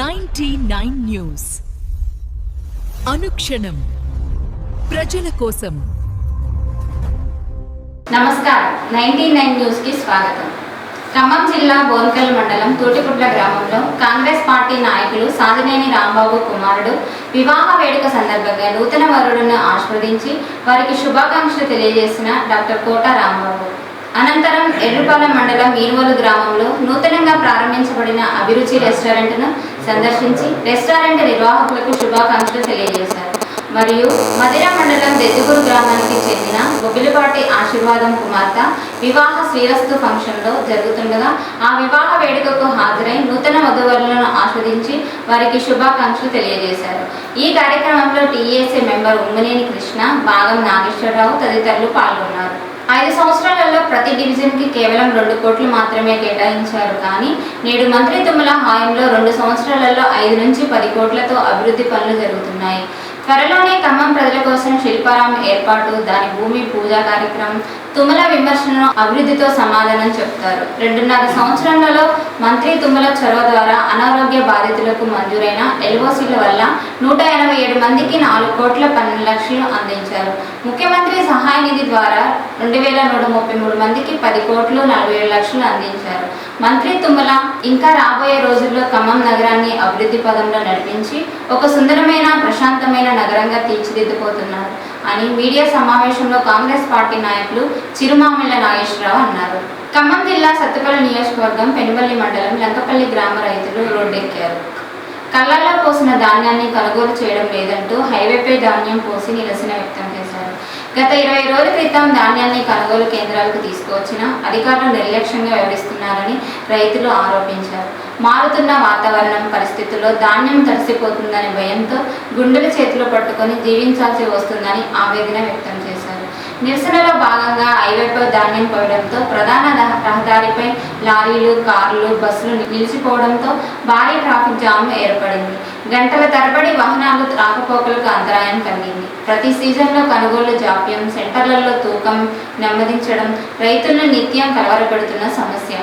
99 news అనుక్షణం ప్రజల కోసం. నమస్కారం. 99 న్యూస్ కి స్వాగతం. ఖమ్మం జిల్లా బోన్కల్ మండలం తూటిపుట్ల గ్రామంలో కాంగ్రెస్ పార్టీ నాయకులు సాదినేని రాంబాబు కుమారుడు వివాహ వేడుక సందర్భంగా నూతన వరుడును ఆశీర్వదించి వారికి శుభాకాంక్షలు తెలియజేసిన డాక్టర్ కోట రాంబాబు అనంతరం ఎర్రుపాలెం మండలం మీనువలు గ్రామంలో నూతనంగా ప్రారంభించబడిన అభిరుచి రెస్టారెంట్ను సందర్శించి రెస్టారెంట్ నిర్వాహకులకు శుభాకాంక్షలు తెలియజేశారు. మరియు మదిర మండలం దెద్దుగూరు గ్రామానికి చెందిన బొబ్బిలిపాటి ఆశీర్వాదం కుమార్తె వివాహ శ్రీరస్తు ఫంక్షన్లో జరుగుతుండగా ఆ వివాహ వేడుకకు హాజరై నూతన వధువరులను ఆస్వాదించి వారికి శుభాకాంక్షలు తెలియజేశారు. ఈ కార్యక్రమంలో టీఏసీ మెంబర్ ఉమ్మనేని కృష్ణ, భాగం నాగేశ్వరరావు తదితరులు పాల్గొన్నారు. 5 సంవత్సరాలలో ప్రతి డివిజన్కి కేవలం 2 కోట్లు మాత్రమే కేటాయించారు. కానీ నేడు మంత్రి తుమ్మల హయాంలో 2 సంవత్సరాలలో 5 నుంచి 10 కోట్లతో అభివృద్ధి పనులు జరుగుతున్నాయి. త్వరలోనే ఖమ్మం ప్రజల కోసం శిల్పారామం ఏర్పాటు, దాని భూమి పూజ కార్యక్రమం, తుమ్మల విమర్శలను అభివృద్ధితో సమాధానం చెప్తారు. 2.5 సంవత్సరాలలో మంత్రి తుమ్మల చొరవ ద్వారా అనారోగ్య బాధితులకు మంజూరైన ఎల్ఓసీల వల్ల 187 మందికి 4 కోట్ల 12 లక్షలు అందించారు. ముఖ్యమంత్రి సహాయ నిధి ద్వారా 2133 మందికి 10 కోట్లు 47 లక్షలు అందించారు. మంత్రి తుమ్మల ఇంకా రాబోయే రోజుల్లో ఖమ్మం నగరాన్ని అభివృద్ధి పదంలో నడిపించి ఒక సుందరమైన ప్రశాంతమైన నగరంగా తీర్చిదిద్దుపోతున్నారు అని మీడియా సమావేశంలో కాంగ్రెస్ పార్టీ నాయకులు చిరుమామిళ్ళ నాగేశ్వరరావు అన్నారు. ఖమ్మం జిల్లా సత్తుపల్లి నియోజకవర్గం పెనుబల్లి మండలం లంకపల్లి గ్రామ రైతులు రోడ్డెక్కారు. కళ్ళల్లో పోసిన ధాన్యాన్ని కొనుగోలు చేయడం లేదంటూ హైవేపై ధాన్యం పోసి నిరసన వ్యక్తం చేశారు. గత 20 రోజుల క్రితం ధాన్యాన్ని కొనుగోలు కేంద్రాలకు తీసుకువచ్చినా అధికారులు నిర్లక్ష్యంగా వ్యవహరిస్తున్నారని రైతులు ఆరోపించారు. మారుతున్న వాతావరణం పరిస్థితుల్లో ధాన్యం తడిసిపోతుందనే భయంతో గుండెలు చేతిలో పట్టుకొని జీవించాల్సి వస్తుందని ఆవేదన వ్యక్తం చేశారు. నిరసనలో భాగంగా హైవేపై ధాన్యం పోయడంతో ప్రధాన రహదారిపై లారీలు, కార్లు, బస్సులు నిలిచిపోవడంతో భారీ ట్రాఫిక్ జామ్ ఏర్పడింది. గంటల తరబడి వాహనాలు రాకపోకలకు అంతరాయం కలిగింది. ప్రతి సీజన్లో కొనుగోలు జాప్యం, సెంటర్లలో తూకం నెమ్మదించడం రైతులను నిత్యం కలవరపెడుతున్న సమస్య.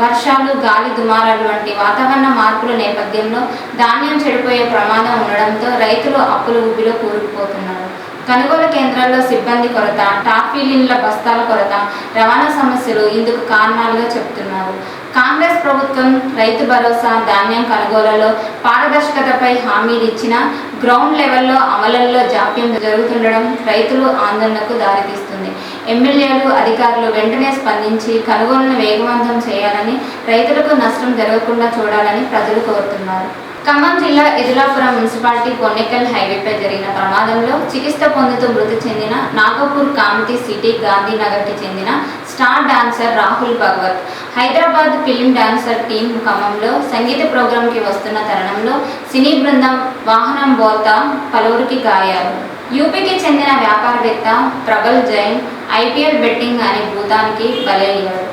వర్షాలు, గాలి దుమారాలు వంటి వాతావరణ మార్పుల నేపథ్యంలో ధాన్యం చెడిపోయే ప్రమాదం ఉండడంతో రైతులు అప్పుల ఊబిలో కూరుకుపోతున్నారు. కొనుగోలు కేంద్రాల్లో సిబ్బంది కొరత, టాఫీలిన్ల బస్తాల కొరత, రవాణా సమస్యలు ఇందుకు కారణాలుగా చెబుతున్నారు. కాంగ్రెస్ ప్రభుత్వం రైతు భరోసా, ధాన్యం కొనుగోలులో పారదర్శకతపై హామీలు ఇచ్చినా గ్రౌండ్ లెవెల్లో అమలులో జాప్యం జరుగుతుండడం రైతులు ఆందోళనకు దారితీస్తుంది. ఎమ్మెల్యేలు, అధికారులు వెంటనే స్పందించి కొనుగోలును వేగవంతం చేయాలని, రైతులకు నష్టం జరగకుండా చూడాలని ప్రజలు కోరుతున్నారు. ఖమ్మం జిల్లా ఎదులాపురం మున్సిపాలిటీ కొన్నేకల్ హైవేపై జరిగిన ప్రమాదంలో చికిత్స పొందుతూ మృతి చెందిన నాగపూర్ కామిటీ సిటీ గాంధీనగర్కి చెందిన స్టార్ డాన్సర్ రాహుల్ భగవత్ హైదరాబాద్ ఫిల్మ్ డాన్సర్ టీం ఖమ్మంలో సంగీత ప్రోగ్రాంకి వస్తున్న తరుణంలో సినీ బృందం వాహనం బోల్తా పలువురికి గాయాలు. యూపీకి చెందిన వ్యాపారవేత్త ప్రబల్ జైన్ ఐపీఎల్ బెట్టింగ్ అనే భూతానికి బలయ్యాడు.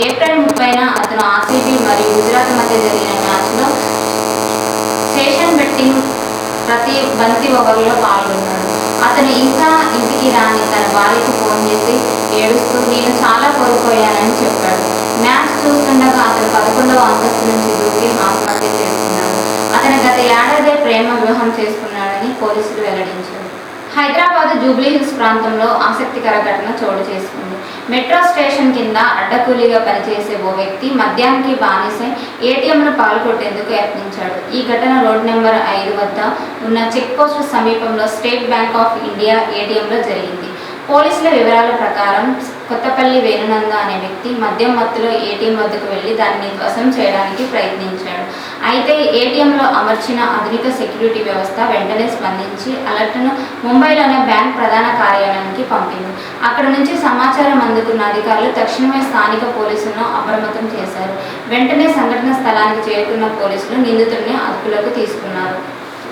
ఏప్రిల్ 30న అతను ఆర్సీబీ మరియు గుజరాత్ మధ్య జరిగిన మ్యాచ్లో స్టేషన్ బెట్టింగ్ ప్రతి బంతి ఓవర్లో పాల్గొన్నాడు. అతను ఇంకా ఇంటికి రాని తన భార్యకు ఫోన్ చేసి ఏడుస్తూ నేను చాలా కోల్పోయానని చెప్పాడు. మ్యాచ్ చూస్తుండగా అతను 11వ అంతస్తు నుంచి దూకి ఆత్మహత్య చేసుకున్నాడు. అతను గత ఏడాదే ప్రేమ వివాహం చేసుకున్నాడని పోలీసులు వెల్లడించారు. హైదరాబాద్ జూబ్లీహిల్స్ ప్రాంతంలో ఆసక్తికర ఘటన చోటు చేసుకుంది. మెట్రో స్టేషన్ కింద అడ్డకూలీగా పనిచేసే ఓ వ్యక్తి మద్యానికి బానిసై ఏటీఎంను పాల్గొట్టేందుకు యత్నించాడు. ఈ ఘటన రోడ్ నెంబర్ 5 వద్ద ఉన్న చెక్ పోస్ట్ సమీపంలో స్టేట్ బ్యాంక్ ఆఫ్ ఇండియా ఏటీఎంలో జరిగింది. పోలీసుల వివరాల ప్రకారం కొత్తపల్లి వేణునంద అనే వ్యక్తి మద్యం మత్తులో ఏటీఎం వద్దకు వెళ్లి దాన్ని ధ్వంసం చేయడానికి ప్రయత్నించాడు. అయితే ఏటీఎంలో అమర్చిన ఆధునిక సెక్యూరిటీ వ్యవస్థ వెంటనే స్పందించి అలర్ట్ను ముంబైలోని బ్యాంక్ ప్రధాన కార్యాలయానికి పంపింది. అక్కడ నుంచి సమాచారం అందుకున్న అధికారులు తక్షణమే స్థానిక పోలీసులను అప్రమత్తం చేశారు. వెంటనే సంఘటన స్థలానికి చేరుకున్న పోలీసులు నిందితుడిని అదుపులోకి తీసుకున్నారు.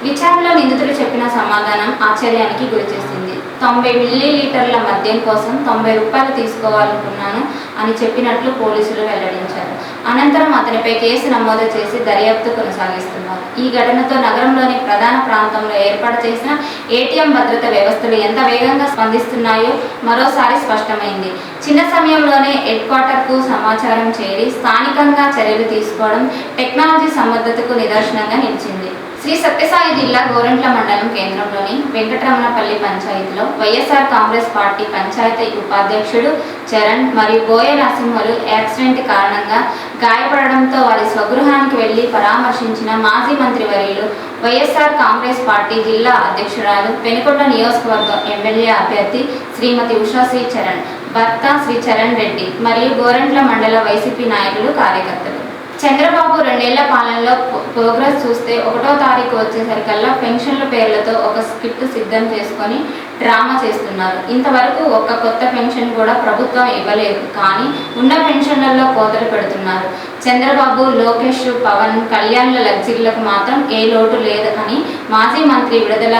విచారణలో నిందితుడు చెప్పిన సమాధానం ఆశ్చర్యానికి గురిచేసింది. 90 మిల్లీలీటర్ల మద్యం కోసం 90 రూపాయలు తీసుకోవాలనుకున్నాను. అని చెప్పినట్లు పోలీసులు వెల్లడించారు. అనంతరం అతనిపై కేసు నమోదు చేసి దర్యాప్తు కొనసాగిస్తున్నారు. ఈ ఘటనతో నగరంలోని ప్రధాన ప్రాంతంలో ఏర్పాటు చేసిన ఏటీఎం భద్రత వ్యవస్థలు ఎంత వేగంగా స్పందిస్తున్నాయో మరోసారి స్పష్టమైంది. చిన్న సమయంలోనే హెడ్ క్వార్టర్కు సమాచారం చేరి స్థానికంగా చర్యలు తీసుకోవడం టెక్నాలజీ సమర్థతకు నిదర్శనంగా నిలిచింది. శ్రీ సత్యసాయి జిల్లా గోరంట్ల మండలం కేంద్రంలోని వెంకటరమణపల్లి పంచాయతీలో వైఎస్ఆర్ కాంగ్రెస్ పార్టీ పంచాయతీ ఉపాధ్యక్షుడు చరణ్ మరియు బోయ నరసింహులు యాక్సిడెంట్ కారణంగా గాయపడడంతో వారి స్వగృహానికి వెళ్లి పరామర్శించిన మాజీ మంత్రివర్యులు వైఎస్ఆర్ కాంగ్రెస్ పార్టీ జిల్లా అధ్యక్షురాలు పెనుకొండ నియోజకవర్గం ఎమ్మెల్యే అభ్యర్థి శ్రీమతి ఉషాశ్రీ చరణ్, భర్త శ్రీ చరణ్ రెడ్డి మరియు గోరంట్ల మండల వైసీపీ నాయకులు, కార్యకర్తలు. చంద్రబాబు 2 ఏళ్ల పాలనలో ప్రోగ్రెస్ చూస్తే 1వ తారీఖు వచ్చేసరికల్లా పెన్షన్ల పేర్లతో ఒక స్క్రిప్ట్ సిద్ధం చేసుకొని డ్రామా చేస్తున్నారు. ఇంతవరకు ఒక్క కొత్త పెన్షన్ కూడా ప్రభుత్వం ఇవ్వలేదు. కానీ ఉన్న పెన్షన్లలో కోతలు పెడుతున్నారు. చంద్రబాబు, లోకేష్, పవన్ కళ్యాణ్ల లగ్జరీలకు మాత్రం ఏ లోటు లేదు అని మాజీ మంత్రి విడుదల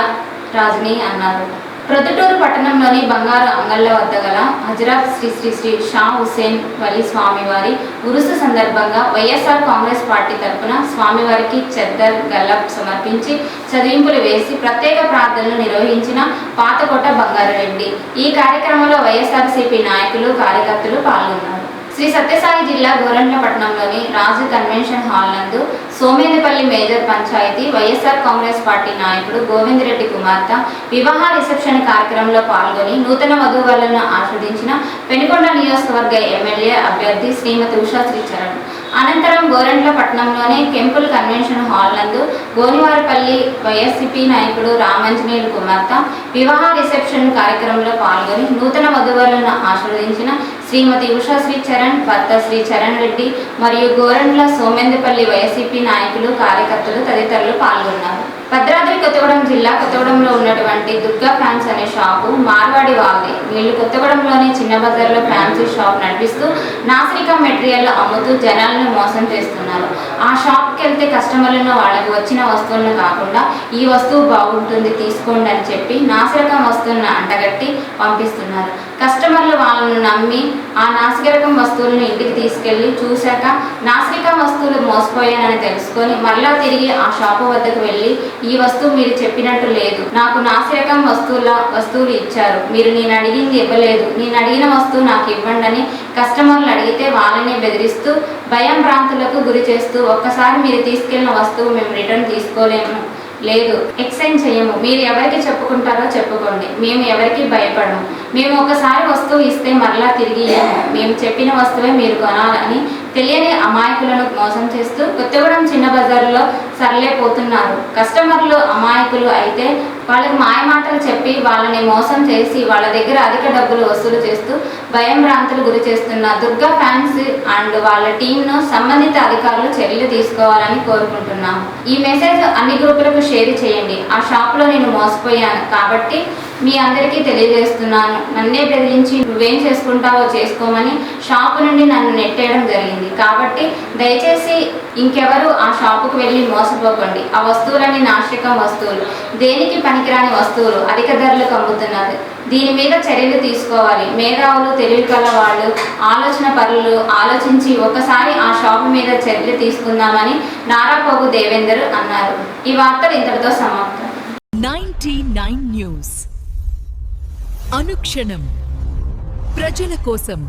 రాజని అన్నారు. ప్రొద్దుటూరు పట్టణంలోని బంగారు అంగళ్ళ వద్ద గల హజరత్ శ్రీ శ్రీ శ్రీ షా హుస్సేన్ వలి స్వామివారి ఉరుసు సందర్భంగా వైఎస్ఆర్ కాంగ్రెస్ పార్టీ తరఫున స్వామివారికి చెద్దర్ గల్లబ్ సమర్పించి చదివింపులు వేసి ప్రత్యేక ప్రార్థనలు నిర్వహించిన పాతకోట బంగారెడ్డి. ఈ కార్యక్రమంలో వైఎస్ఆర్సీపీ నాయకులు, కార్యకర్తలు పాల్గొన్నారు. శ్రీ సత్యసాయి జిల్లా గోరంట్ల పట్టణంలోని రాజు కన్వెన్షన్ హాల్ నందు సోమేందపల్లి మేజర్ పంచాయతీ వైఎస్ఆర్ కాంగ్రెస్ పార్టీ నాయకుడు గోవిందరెడ్డి కుమార్తె వివాహ రిసెప్షన్ కార్యక్రమంలో పాల్గొని నూతన వధూవరులను ఆస్వాదించిన పెనుకొండ నియోజకవర్గ ఎమ్మెల్యే అభ్యర్థి శ్రీమతి ఉషాశ్రీ చరణ్. అనంతరం గోరంట్ల పట్టణంలోని కెంపుల్ కన్వెన్షన్ హాల్ నందు గోనివారిపల్లి వైఎస్సీపీ నాయకుడు రామాంజనేయులు కుమార్తె వివాహ రిసెప్షన్ కార్యక్రమంలో పాల్గొని నూతన వధూవరులను ఆస్వాదించిన శ్రీమతి ఉషాశ్రీ చరణ్, భర్త శ్రీ చరణ్ రెడ్డి మరియు గోరంట్ల సోమేందపల్లి వైసీపీ నాయకులు, కార్యకర్తలు తదితరులు పాల్గొన్నారు. భద్రాద్రి కొత్తగూడెం జిల్లా కొత్తగూడెంలో ఉన్నటువంటి దుర్గా ఫ్యాన్స్ అనే షాపు మార్వాడి వాళ్ళది. వీళ్ళు కొత్తగూడెంలోని చిన్న బజార్లో ఫ్యాన్సీ షాప్ నడిపిస్తూ నాసిరకం మెటీరియల్ అమ్ముతూ జనాలను మోసం చేస్తున్నారు. ఆ షాప్కి వెళ్తే కస్టమర్లను వాళ్ళకి వచ్చిన వస్తువులను కాకుండా ఈ వస్తువు బాగుంటుంది తీసుకోండి అని చెప్పి నాసిరకం వస్తువులను అంటగట్టి పంపిస్తున్నారు. కస్టమర్లు వాళ్ళను నమ్మి ఆ నాసిరకం వస్తువులను ఇంటికి తీసుకెళ్లి చూశాక నాసిరకం వస్తువులు మోసపోయానని తెలుసుకొని మరలా తిరిగి ఆ షాపు వద్దకు వెళ్ళి ఈ వస్తువు మీరు చెప్పినట్టు లేదు, నాకు నాసిరకం వస్తువులు ఇచ్చారు, మీరు నేను అడిగింది ఇవ్వలేదు, నేను అడిగిన వస్తువు నాకు ఇవ్వండి అని కస్టమర్లు అడిగితే వాళ్ళనే బెదిరిస్తూ భయం భ్రాంతులకు గురి చేస్తూ ఒక్కసారి మీరు తీసుకెళ్లిన వస్తువు మేము రిటర్న్ తీసుకోలేము, లేదు ఎక్స్చేంజ్ చేయము, మీరు ఎవరికి చెప్పుకుంటారో చెప్పుకోండి, మేము ఎవరికి భయపడము, మేము ఒకసారి వస్తువు ఇస్తే మరలా తిరిగి ఇవ్వము, మేము చెప్పిన వస్తువే మీరు కొనాలని తెలియని అమాయకులను మోసం చేస్తూ కొత్తగూడెం చిన్న బజార్లో సరళైపోతున్నారు. కస్టమర్లు అమాయకులు అయితే వాళ్ళకి మాయమాటలు చెప్పి వాళ్ళని మోసం చేసి వాళ్ళ దగ్గర అధిక డబ్బులు వసూలు చేస్తూ భయం భ్రాంతులు గురి చేస్తున్న దుర్గా ఫ్యాన్స్ అండ్ వాళ్ళ టీంను సంబంధిత అధికారులు చర్యలు తీసుకోవాలని కోరుకుంటున్నాము. ఈ మెసేజ్ అన్ని గ్రూపులకు షేర్ చేయండి. ఆ షాప్లో నేను మోసపోయాను కాబట్టి మీ అందరికీ తెలియజేస్తున్నాను. నన్నే బెదిరించి నువ్వేం చేసుకుంటావో చేసుకోమని షాపు నుండి నన్ను నెట్టేయడం జరిగింది. కాబట్టి దయచేసి ఇంకెవరు ఆ షాపుకు వెళ్ళి మోసపోకండి. ఆ వస్తువులన్నీ నాశకం వస్తువులు, దేనికి పనికిరాని వస్తువులు అధిక ధరలకు అమ్ముతున్నారు. దీని మీద చర్యలు తీసుకోవాలి. మేధావులు, తెలివి కల వాళ్ళు, ఆలోచన పరులు ఆలోచించి ఒకసారి ఆ షాపు మీద చర్యలు తీసుకుందామని నారాపోగు దేవేందర్ అన్నారు. ఈ వార్తలు ఇంతటితో సమాప్తం. 99 న్యూస్ అనుక్షణం ప్రజల కోసం.